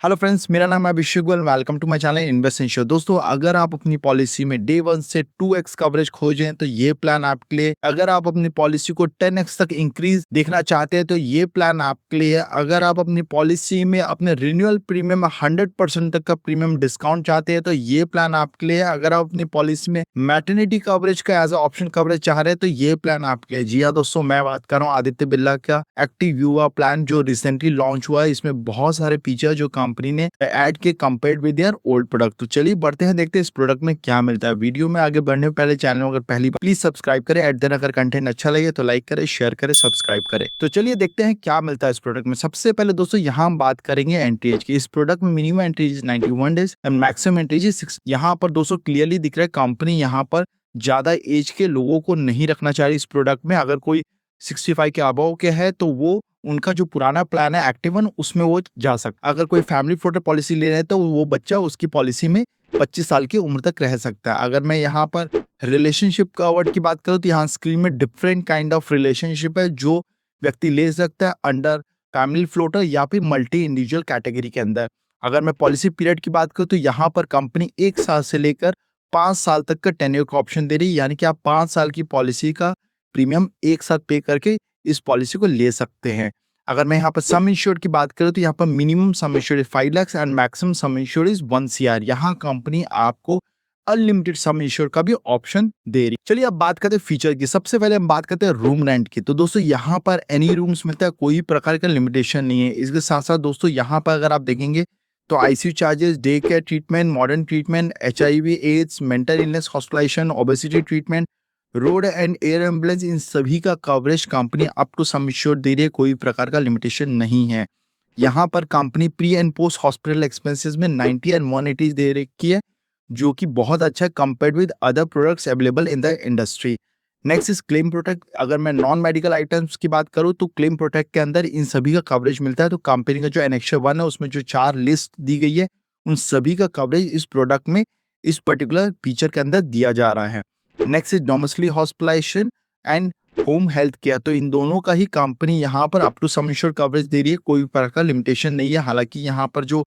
Hello friends, मेरा नाम है Abhishek Goyal. Welcome to my channel Invest Insure. दोस्तों, अगर आप अपनी पॉलिसी में डे 1 से 2x कवरेज खोजें तो ये प्लान आपके लिए। अगर आप अपनी पॉलिसी को 10x तक इंक्रीज देखना चाहते हैं तो ये प्लान आपके लिए है। अगर आप अपनी पॉलिसी में अपने रिन्यूअल प्रीमियम 100% तक का प्रीमियम डिस्काउंट चाहते हैं तो ये प्लान आपके लिए है। अगर आप अपनी पॉलिसी में मैटरनिटी कवरेज का एज ऑप्शन कवरेज चाह रहे हैं तो ये प्लान आपके लिए। जी हाँ दोस्तों, मैं बात कर रहा हूँ आदित्य बिरला का एक्टिव युवा प्लान जो रिसेंटली लॉन्च हुआ है। इसमें बहुत सारे फीचर जो कंपनी ने ऐड के compare with their old product. तो चलिए बढ़ते हैं, देखते हैं इस प्रोडक्ट में क्या मिलता है। वीडियो में आगे बढ़ने से पहले चैनल अगर पहली बार प्लीज सब्सक्राइब करें। एट देन अगर कंटेंट अच्छा लगे तो लाइक करें, शेयर करें, सब्सक्राइब करें। तो चलिए देखते हैं क्या मिलता है इस प्रोडक्ट में। सबसे पहले दोस्तों यहाँ हम बात करेंगे एंट्री एज की। इस प्रोडक्ट में minimum entry age 91 days and maximum entry age 6। यहाँ पर दोस्तों क्लियरली दिख रहा है कंपनी यहाँ पर ज्यादा एज के लोगों को नहीं रखना चाह रही इस प्रोडक्ट में। अगर कोई 65 के अबव के है तो वो उनका जो पुराना प्लान है एक्टिव 1 उसमें वो जा सकता। अगर कोई फैमिली फ्लोटर पॉलिसी ले रहे हैं तो वो बच्चा उसकी पॉलिसी में 25 साल की उम्र तक रह सकता है। अगर मैं यहाँ पर रिलेशनशिप कवर्ड की बात करूँ तो यहाँ स्क्रीन में डिफरेंट काइंड ऑफ रिलेशनशिप है जो व्यक्ति ले सकता है अंडर फैमिली फ्लोटर या फिर मल्टी इंडिविजुअल कैटेगरी के अंदर। अगर मैं पॉलिसी पीरियड की बात करूँ तो यहाँ पर कंपनी 1 साल से लेकर 5 साल तक का टेन्योर का ऑप्शन दे रही है, यानी कि आप 5 साल की पॉलिसी का प्रीमियम एक साथ पे करके इस पॉलिसी को ले सकते हैं। अगर मैं यहाँ पर सम इंश्योर्ड की बात करूँ तो यहाँ पर minimum some insured 5 lakh and maximum some insured is 1 CR। यहाँ कंपनी आपको अनलिमिटेड सम इंश्योर्ड का भी ऑप्शन दे रही है। चलिए अब बात करते हैं फीचर की। सबसे पहले हम बात करते हैं रूम रेंट की। तो दोस्तों यहाँ पर एनी रूम्स मिलता है, कोई प्रकार का लिमिटेशन नहीं है। इसके साथ साथ दोस्तों यहाँ पर अगर आप देखेंगे तो ICU charges, day care treatment, modern treatment, HIV AIDS, mental illness hospitalisation, obesity treatment, road and air ambulance, इन सभी का coverage company up to sum insured दे रही है। कोई प्रकार का लिमिटेशन नहीं है। यहाँ पर company pre and post hospital expenses में 90 एंड 180 दे रखी है, जो कि बहुत अच्छा है compared with other products available in the industry. Next is claim protect. अगर मैं नॉन मेडिकल आइटम्स की बात करूँ तो क्लेम प्रोटेक्ट के अंदर इन सभी का कवरेज मिलता है। तो कंपनी का जो एनेक्सर 1 है उसमें जो 4 लिस्ट दी गई है उन सभी का कवरेज इस प्रोडक्ट में इस पर्टिकुलर फीचर के अंदर दिया जा रहा है। Next is domestic hospitalisation and home health care. तो इन दोनों का ही कंपनी यहाँ पर up to sum insured coverage दे रही है, कोई प्रकार का लिमिटेशन नहीं है। हालांकि यहाँ पर जो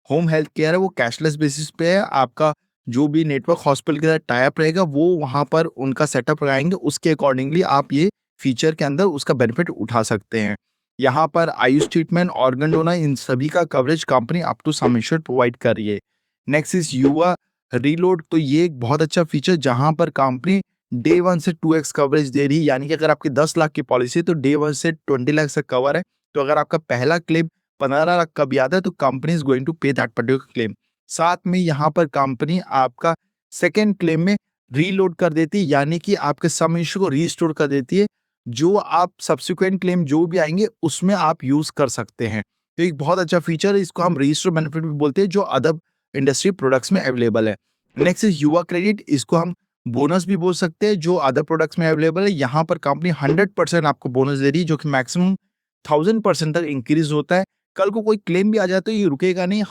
होम हेल्थ केयर है वो कैशलेस बेसिस पे है। आपका जो भी नेटवर्क हॉस्पिटल के साथ टाई अप रहेगा वो वहाँ पर उनका सेटअप लगाएंगे, उसके अकॉर्डिंगली आप ये फीचर के अंदर उसका बेनिफिट उठा सकते हैं। यहाँ पर आयुष ट्रीटमेंट, ऑर्गन डोनर, इन सभी का coverage company up to sum insured provide कर रही है। Next is Yuva reload. तो ये एक बहुत अच्छा फीचर जहां पर कंपनी डे 1 से 2x कवरेज दे रही है, यानी कि अगर आपकी 10 लाख की पॉलिसी है तो डे 1 से 20 लाख से कवर है। तो अगर आपका पहला क्लेम 15 लाख का भी आता है तो कंपनी इज गोइंग टू पे दैट पर्टिकुलर क्लेम। साथ में यहाँ पर कंपनी आपका सेकेंड क्लेम में रीलोड कर देती है, यानी कि आपके सम इश्यू को रीस्टोर कर देती है। जो आप सब्सिक्वेंट क्लेम जो भी आएंगे उसमें आप यूज कर सकते हैं। तो एक बहुत अच्छा फीचर है, इसको हम रीस्टोर बेनिफिट भी बोलते हैं, जो अदर इंडस्ट्री प्रोडक्ट्स में अवेलेबल है। नेक्स्ट इज युवा क्रेडिट। इसको हम बोनस भी बोल सकते हैं, जो अदर प्रोडक्ट्स में अवेलेबल है। यहाँ पर कंपनी 100% आपको बोनस दे रही है, जो कि मैक्सिमम 1000% तक इंक्रीज होता है। कल को कोई क्लेम भी आ जाए तो ये रुकेगा नहीं,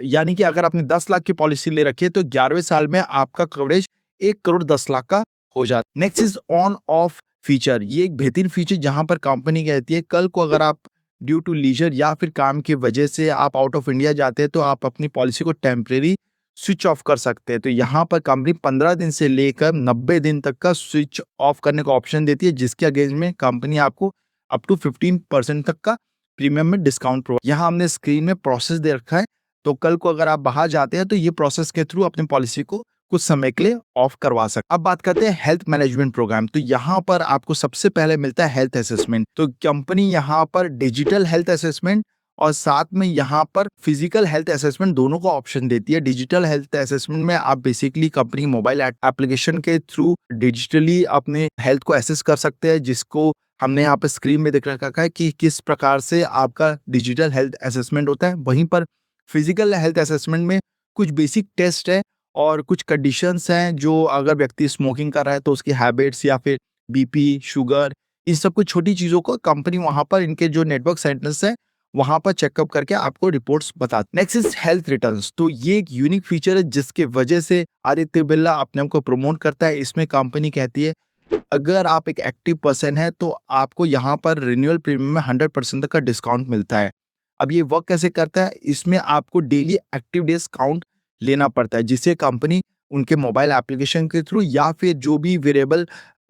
यानी कि अगर आपने 10 लाख की पॉलिसी ले रखी है तो 11वें साल में आपका कवरेज 1 करोड़ 10 लाख का हो जाता है। Next is on off feature. ये एक बेहतरीन फीचर जहां पर कंपनी कहती है कल को अगर आप ड्यू टू लीजर या फिर काम की वजह से आप आउट ऑफ इंडिया जाते हैं तो आप अपनी पॉलिसी को टेम्परेरी स्विच ऑफ कर सकते हैं। तो यहाँ पर कंपनी 15 दिन से लेकर 90 दिन तक का स्विच ऑफ करने का ऑप्शन देती है, जिसके अगेंस्ट में कंपनी आपको अप टू 15% तक का प्रीमियम में डिस्काउंट प्रोवाइड। यहाँ हमने स्क्रीन में प्रोसेस दे रखा है, तो कल को अगर आप बाहर जाते हैं तो ये प्रोसेस के थ्रू अपनी पॉलिसी को कुछ समय के लिए ऑफ करवा सकते। अब बात करते हैं हेल्थ मैनेजमेंट प्रोग्राम। तो यहाँ पर आपको सबसे पहले मिलता है हेल्थ असेसमेंट। तो कंपनी यहाँ पर डिजिटल हेल्थ असेसमेंट और साथ में यहाँ पर फिजिकल हेल्थ असेसमेंट दोनों का ऑप्शन देती है। डिजिटल हेल्थ असेसमेंट में आप बेसिकली कंपनी मोबाइल एप्लीकेशन के थ्रू डिजिटली अपने हेल्थ को एसेस कर सकते हैं, जिसको हमने यहाँ पर स्क्रीन में दिख रखा है कि किस प्रकार से आपका डिजिटल हेल्थ असेसमेंट होता है। वहीं पर फिजिकल हेल्थ असेसमेंट में कुछ बेसिक टेस्ट है और कुछ कंडीशंस हैं, जो अगर व्यक्ति स्मोकिंग कर रहा है तो उसकी हैबिट्स या फिर बीपी, शुगर, इन सब कुछ छोटी चीजों को कंपनी वहां पर इनके जो नेटवर्क सेंटर्स है वहां पर चेकअप करके आपको रिपोर्ट्स बताते। Next is health returns. तो ये एक यूनिक फीचर है जिसके वजह से आदित्य बिरला अपने आप को प्रमोट करता है। इसमें कंपनी कहती है अगर आप एक एक्टिव पर्सन है तो आपको यहाँ पर रिन्यूअल प्रीमियम में 100% तक का डिस्काउंट मिलता है। अब ये वर्क कैसे करता है, इसमें आपको डेली एक्टिव डेज काउंट लेना पड़ता है, जिसे कंपनी उनके मोबाइल एप्लीकेशन के थ्रू या फिर जो भी वेरेबल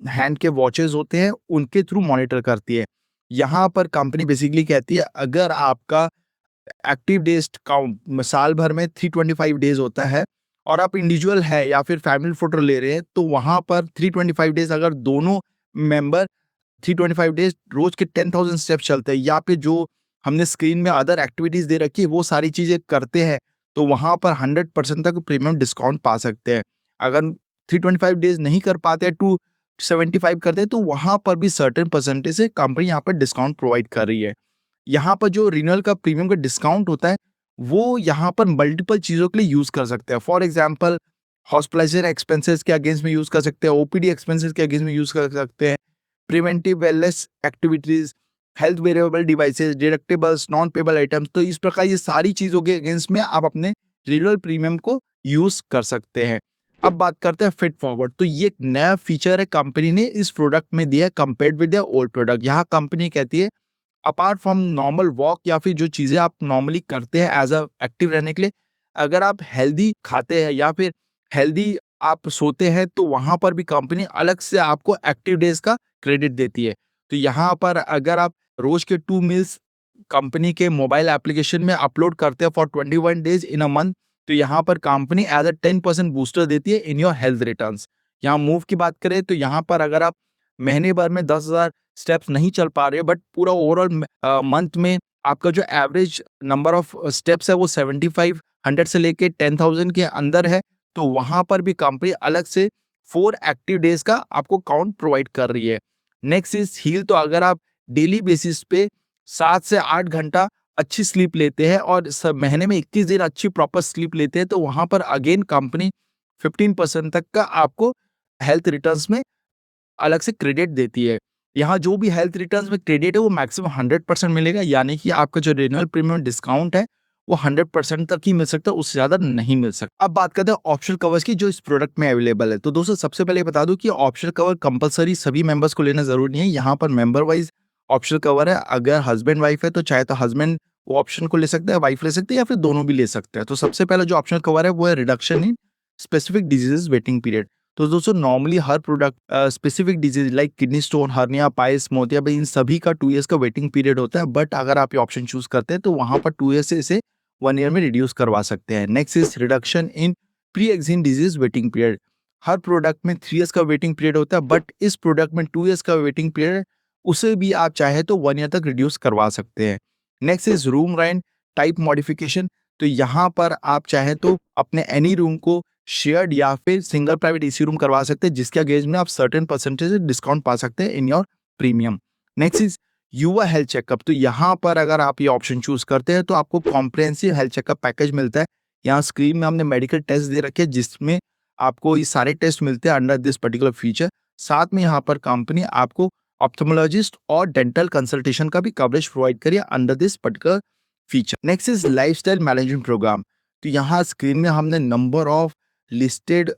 हैंड के वॉचेस होते हैं उनके थ्रू मॉनिटर करती है। यहाँ पर कंपनी बेसिकली कहती है अगर आपका एक्टिव डेज काउंट साल भर में 325 डेज होता है और आप इंडिविजुअल है या फिर फैमिली फोटो ले रहे हैं, तो वहां पर 325 डेज अगर दोनों मेंबर 325 डेज रोज के 10,000 स्टेप्स चलते हैं या फिर जो हमने स्क्रीन में अदर एक्टिविटीज दे रखी है वो सारी चीजें करते हैं, तो वहां पर 100% तक प्रीमियम डिस्काउंट पा सकते हैं। अगर 325 डेज नहीं कर पाते, 275 करते हैं, तो वहां पर भी सर्टेन परसेंटेज से कंपनी यहाँ पर डिस्काउंट प्रोवाइड कर रही है। यहाँ पर जो रिन्यूअल का प्रीमियम का डिस्काउंट होता है वो यहाँ पर मल्टीपल चीज़ों के लिए यूज़ कर सकते हैं। फॉर एग्जांपल हॉस्पिटलाइजेशन एक्सपेंसेस के अगेंस्ट में यूज़ कर सकते हैं, ओपीडी एक्सपेंसेस के अगेंस्ट में यूज़ कर सकते हैं, preventive wellness activities, health variable devices, deductibles, non payable items. तो इस प्रकार ये सारी चीज़ों के अगेंस्ट में आप अपने रिन्यूअल प्रीमियम को यूज़ कर सकते हैं। अब बात करते हैं फिट फॉरवर्ड। तो ये एक नया फीचर है कंपनी ने इस प्रोडक्ट में दिया है compared with the old product. यहाँ कंपनी कहती है अपार्ट फ्रॉम नॉर्मल वॉक या फिर जो चीज़ें आप नॉर्मली करते हैं एज अ एक्टिव रहने के लिए, अगर आप हेल्दी खाते हैं या फिर हेल्दी आप सोते हैं, तो वहाँ पर भी कंपनी अलग से आपको एक्टिव डेज का क्रेडिट देती है। तो यहाँ पर अगर आप रोज के 2 मील्स कंपनी के मोबाइल एप्लीकेशन में अपलोड करते हैं for 21 days in a month, तो यहाँ पर कंपनी एज अ 10% बूस्टर देती है इन योर हेल्थ रिटर्न्स। यहाँ मूव की बात करें तो यहाँ पर अगर आप महीने भर में 10,000 स्टेप्स नहीं चल पा रहे बट पूरा ओवरऑल मंथ में आपका जो एवरेज नंबर ऑफ स्टेप्स है वो 7500 से लेके 10,000 के अंदर है, तो वहां पर भी कंपनी अलग से 4 एक्टिव डेज का आपको काउंट प्रोवाइड कर रही है। Next is heal. तो अगर आप डेली बेसिस पे 7 से 8 घंटा अच्छी स्लीप लेते हैं और सब महीने में 21 दिन अच्छी प्रॉपर स्लीप लेते हैं, तो वहां पर अगेन कंपनी 15% तक का आपको हेल्थ रिटर्न्स में अलग से क्रेडिट देती है। यहाँ जो भी हेल्थ रिटर्न्स में क्रेडिट है वो मैक्सिमम 100% मिलेगा, यानी कि आपका जो रिन्यूअल प्रीमियम डिस्काउंट है वो 100% तक ही मिल सकता है, उससे ज़्यादा नहीं मिल सकता। अब बात करते हैं ऑप्शनल कवर्स की जो इस प्रोडक्ट में अवेलेबल है। तो दोस्तों सबसे पहले बता दूं कि ऑप्शनल कवर कंपलसरी सभी मेंबर्स को लेना जरूरी नहीं है। यहाँ पर मेंबर वाइज ऑप्शनल कवर है। अगर हस्बैंड वाइफ है तो चाहे तो हस्बैंड वो ऑप्शन को ले सकते हैं, वाइफ ले सकते हैं या फिर दोनों भी ले सकते हैं। तो सबसे पहले जो ऑप्शनल कवर है वो है reduction in specific diseases waiting period. तो दोस्तों नॉर्मली हर product specific disease like kidney stone, hernia, piles, मोतियाबिंद, इन सभी का 2 ईयर्स का वेटिंग पीरियड होता है, बट अगर आप ये ऑप्शन चूज करते हैं तो वहां पर 2 ईयर्स से इसे 1 ईयर में रिड्यूस करवा सकते हैं। Next is reduction in pre existing disease waiting period. Her product में 3 ईयर्स का वेटिंग पीरियड होता है, बट इस प्रोडक्ट में 2 ईयर्स का वेटिंग पीरियड उसे भी आप चाहे तो 1 ईयर तक रिड्यूस करवा सकते हैं। Next is room rent type modification. तो यहाँ पर आप चाहे तो अपने एनी रूम को शेयर्ड या फिर सिंगल प्राइवेट एसी रूम करवा सकते हैं, जिसके अगेंस्ट में आप सर्टेन परसेंटेज डिस्काउंट पा सकते हैं in your premium. Next is युवा हेल्थ चेकअप। तो यहाँ पर अगर आप ये ऑप्शन चूज करते हैं तो आपको कॉम्प्रिहेंसिव हेल्थ चेकअप पैकेज मिलता है। यहाँ स्क्रीन में हमने मेडिकल टेस्ट दे रखे हैं जिसमें आपको ये सारे टेस्ट मिलते हैं अंडर दिस पर्टिकुलर फीचर। साथ में यहाँ पर कंपनी आपको ऑप्थोमोलॉजिस्ट और डेंटल कंसल्टेशन का भी कवरेज प्रोवाइड करिए under this particular feature. Next is lifestyle management programme. तो यहाँ स्क्रीन में हमने number of listed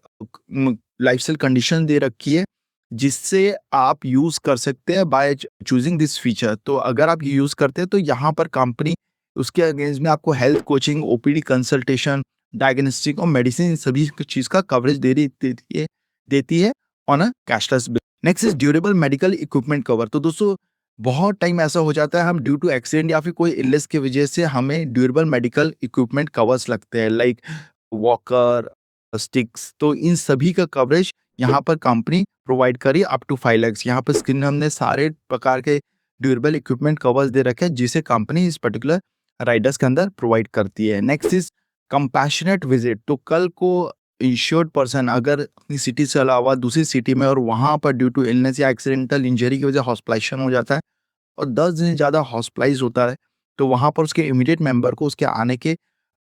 lifestyle condition दे रखी है जिससे आप यूज कर सकते हैं बाय चूजिंग दिस फीचर। तो अगर आप यूज करते हैं तो यहाँ पर कंपनी उसके अगेंस्ट में आपको health coaching, OPD consultation, diagnostic और मेडिसिन सभी चीज का कवरेज देती है on a cashless base. Next is durable medical equipment cover. तो दोस्तों बहुत टाइम ऐसा हो जाता है हम ड्यू टू एक्सीडेंट या फिर कोई इलनेस की वजह से हमें ड्यूरेबल मेडिकल इक्विपमेंट कवर्स लगते हैं लाइक वॉकर, स्टिक्स। तो इन सभी का कवरेज यहाँ पर कंपनी प्रोवाइड करी अप टू 5 लाख। यहाँ पर स्क्रीन में हमने सारे प्रकार के ड्यूरेबल इक्विपमेंट कवर्स दे रखे हैं जिसे कंपनी इस पर्टिकुलर राइडर्स के अंदर प्रोवाइड करती है। Next is compassionate visit. तो कल को इंश्योर्ड पर्सन अगर अपनी सिटी से अलावा दूसरी सिटी में और वहां पर ड्यू टू इलनेस या एक्सीडेंटल इंजरी की वजह हॉस्पिटलाइजेशन हो जाता है और 10 दिन ज्यादा हॉस्पिटलाइज होता है, तो वहां पर उसके इमीडिएट मेंबर को उसके आने के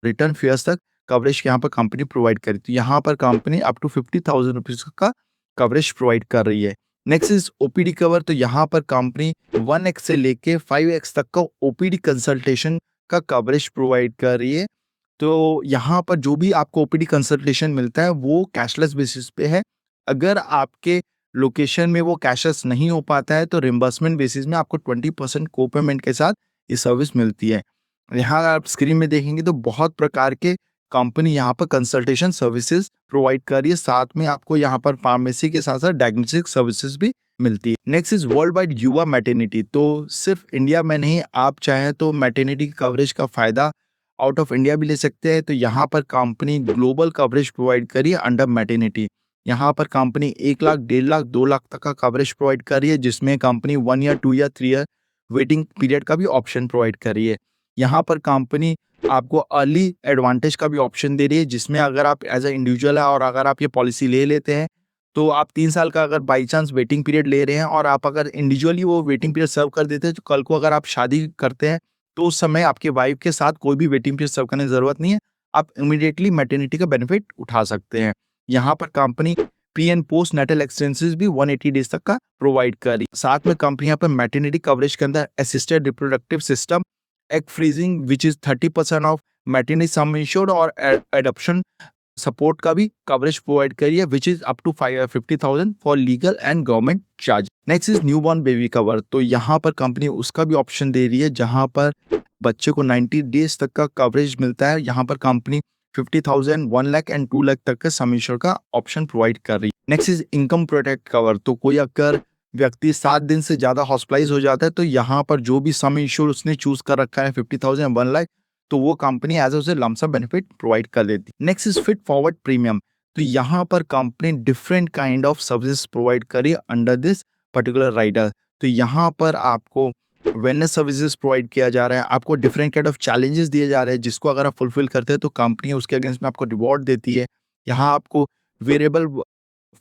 रिटर्न फेयर्स तक कवरेज यहाँ पर कंपनी प्रोवाइड करी। तो यहाँ पर कंपनी अप टू 50,000 रुपीज का कवरेज प्रोवाइड कर रही है। Next is OPD cover. तो यहाँ पर कंपनी 1x से लेके 5x तक का ओपीडी कंसल्टेशन का कवरेज प्रोवाइड कर रही है। तो यहाँ पर जो भी आपको ओपीडी कंसल्टेशन मिलता है वो कैशलेस बेसिस पे है। अगर आपके लोकेशन में वो कैशलेस नहीं हो पाता है तो रिम्बर्समेंट बेसिस में आपको 20% को पेमेंट के साथ ये सर्विस मिलती है। यहाँ आप स्क्रीन में देखेंगे तो बहुत प्रकार के कंपनी यहाँ पर कंसल्टेशन सर्विसेज प्रोवाइड कर रही है। साथ में आपको यहाँ पर फार्मेसी के साथ साथ डायग्नोस्टिक सर्विसेज भी मिलती है। नेक्स्ट इज वर्ल्ड वाइड युवा मैटरनिटी। तो सिर्फ इंडिया में नहीं, आप चाहें तो मैटरनिटी कवरेज का फायदा आउट ऑफ इंडिया भी ले सकते हैं। तो यहाँ पर कंपनी ग्लोबल कवरेज प्रोवाइड करी है अंडर मैटरनिटी। यहाँ पर कंपनी 1 लाख, 1.5 लाख, 2 लाख तक का कवरेज प्रोवाइड कर रही है, जिसमें company 1 year, 2 year, 3 year waiting period का भी ऑप्शन प्रोवाइड कर रही है। यहाँ पर कंपनी आपको अर्ली एडवांटेज का भी ऑप्शन दे रही है, जिसमें अगर आप एज अ इंडिविजुअल है और अगर आप ये पॉलिसी ले लेते हैं तो आप 3 साल का अगर बाई चांस वेटिंग पीरियड ले रहे हैं और आप अगर इंडिविजुअली वो वेटिंग पीरियड सर्व कर देते हैं, तो कल को अगर आप शादी करते हैं तो उस समय आपके वाइफ के साथ कोई भी वेटिंग पीरियड सर्व करने की जरूरत नहीं है, आप इमीडिएटली मैटरनिटी का बेनिफिट उठा सकते हैं। यहाँ पर company pre and post natal extensive भी 180 डेज तक का प्रोवाइड कर रही है। साथ में कंपनी यहाँ पर मैटरनिटी कवरेज के अंदर assisted reproductive system, egg freezing which is 30% of maternity sum insured और एडॉप्शन सपोर्ट का भी कवरेज प्रोवाइड करी है, which is up to 50,000 for legal and government charge. Next is newborn baby cover. तो यहाँ पर कंपनी उसका भी ऑप्शन दे रही है, जहाँ पर बच्चे को 90 डेज तक का कवरेज मिलता है। यहाँ पर कंपनी 50,000, 1 लाख एंड 2 लाख तक के सम इंश्योर का ऑप्शन प्रोवाइड कर रही है। Next is income protect cover. तो कोई अगर व्यक्ति 7 दिन से ज्यादा हॉस्पिटलाइज हो जाता है तो यहाँ पर जो भी सम इंश्योर उसने चूज कर रखा है 50,000, 1 लाख, तो वो कंपनी एज उसे लमसम बेनिफिट प्रोवाइड कर देती है। Next is fit forward premium. तो यहाँ पर company different kind of service provide करी अंडर दिस पर्टिकुलर राइडर। तो यहाँ पर आपको वेलनेस सर्विसेज प्रोवाइड किया जा रहा है, आपको डिफरेंट काइंड ऑफ चैलेंजेस दिए जा रहे हैं, जिसको अगर आप फुलफिल करते हैं तो कंपनी उसके अगेंस्ट में आपको रिवॉर्ड देती है। यहाँ आपको वेरिएबल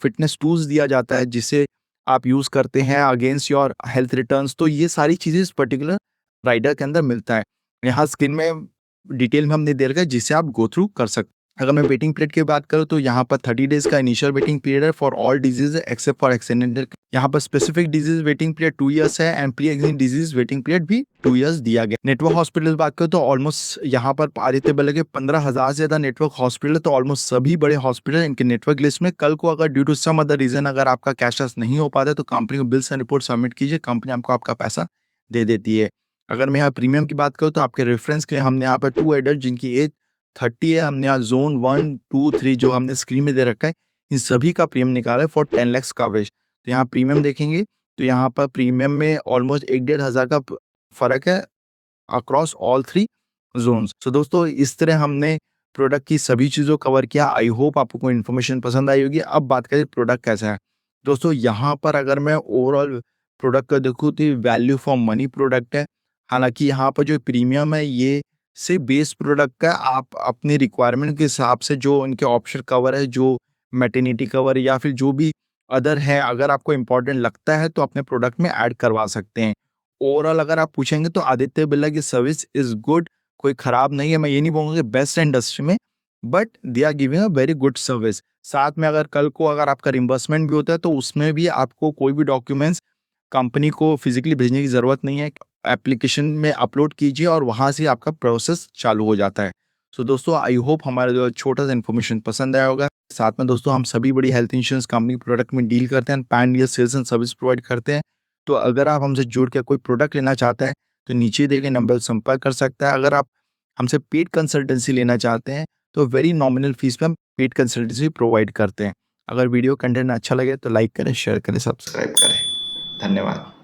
फिटनेस टूल्स दिया जाता है, जिसे आप यूज करते हैं अगेंस्ट योर हेल्थ रिटर्न्स। तो ये सारी चीजें इस पर्टिकुलर राइडर के अंदर मिलता है। यहाँ स्क्रीन में डिटेल में हमने दे रखा है, जिसे आप गो थ्रू कर सकते हैं। अगर मैं वेटिंग पीरियड की बात करूँ तो यहाँ पर 30 डेज का इनिशियल वेटिंग पीरियड है for all disease except for accidental. यहाँ पर specific disease waiting period 2 years है and pre accident disease waiting period भी 2 इयर्स दिया गया। नेटवर्क हॉस्पिटल बात करूँ तो ऑलमोस्ट यहाँ पर आदित्य बिरला के 15,000 से ज्यादा नेटवर्क हॉस्पिटल, तो ऑलमोस्ट सभी बड़े हॉस्पिटल इनके नेटवर्क लिस्ट में। कल को अगर due to some other reason अगर आपका कैशलेस नहीं हो पाता है तो कंपनी को बिल्स एंड रिपोर्ट सबमिट कीजिए, कंपनी आपको आपका पैसा दे देती है। अगर मैं यहाँ प्रीमियम की बात करूँ तो आपके रेफरेंस के लिए हमने यहाँ पर 2 एडल्ट जिनकी एज 30 है, हमने यहाँ जोन 1, 2, 3 जो हमने स्क्रीन में दे रखा है, इन सभी का प्रीमियम निकाला है फॉर 10 लाख कवरेज। तो यहाँ प्रीमियम देखेंगे तो यहाँ पर प्रीमियम में ऑलमोस्ट 1-1.5 हज़ार का फर्क है अक्रॉस ऑल 3 जोन्स। तो दोस्तों इस तरह हमने प्रोडक्ट की सभी चीज़ों कवर किया। आई होप आपको इन्फॉर्मेशन पसंद आई होगी। अब बात करें प्रोडक्ट कैसा है। दोस्तों यहाँ पर अगर मैं ओवरऑल प्रोडक्ट का देखूँ तो वैल्यू फॉर मनी प्रोडक्ट है। हालांकि यहाँ पर जो प्रीमियम है ये सिर्फ बेस प्रोडक्ट का, आप अपनी रिक्वायरमेंट के हिसाब से जो इनके ऑप्शन कवर है, जो मैटरनिटी कवर या फिर जो भी अदर है, अगर आपको इम्पोर्टेंट लगता है तो अपने प्रोडक्ट में ऐड करवा सकते हैं। ओवरऑल अगर आप पूछेंगे तो आदित्य बिरला की सर्विस इज गुड, कोई खराब नहीं है। मैं ये नहीं बोलूँगा कि बेस्ट है इंडस्ट्री में, but they are giving a very good service. साथ में अगर कल को अगर आपका रिम्बर्समेंट भी होता है तो उसमें भी आपको कोई भी डॉक्यूमेंट्स कंपनी को फिजिकली भेजने की ज़रूरत नहीं है। एप्लीकेशन में अपलोड कीजिए और वहाँ से आपका प्रोसेस चालू हो जाता है। सो दोस्तों आई होप हमारा जो छोटा सा इन्फॉर्मेशन पसंद आया होगा। साथ में दोस्तों हम सभी बड़ी हेल्थ इंश्योरेंस कंपनी प्रोडक्ट में डील करते हैं, pan India sales and service provide करते हैं। तो अगर आप हमसे जुड़ के कोई प्रोडक्ट लेना चाहते हैं तो नीचे दिए गए नंबर पर संपर्क कर सकता है। अगर आप हमसे पेड कंसल्टेंसी लेना चाहते हैं तो वेरी नॉमिनल फीस पे हम पेड कंसल्टेंसी प्रोवाइड करते हैं। अगर वीडियो कंटेंट अच्छा लगे तो लाइक करें, शेयर करें, सब्सक्राइब करें। धन्यवाद।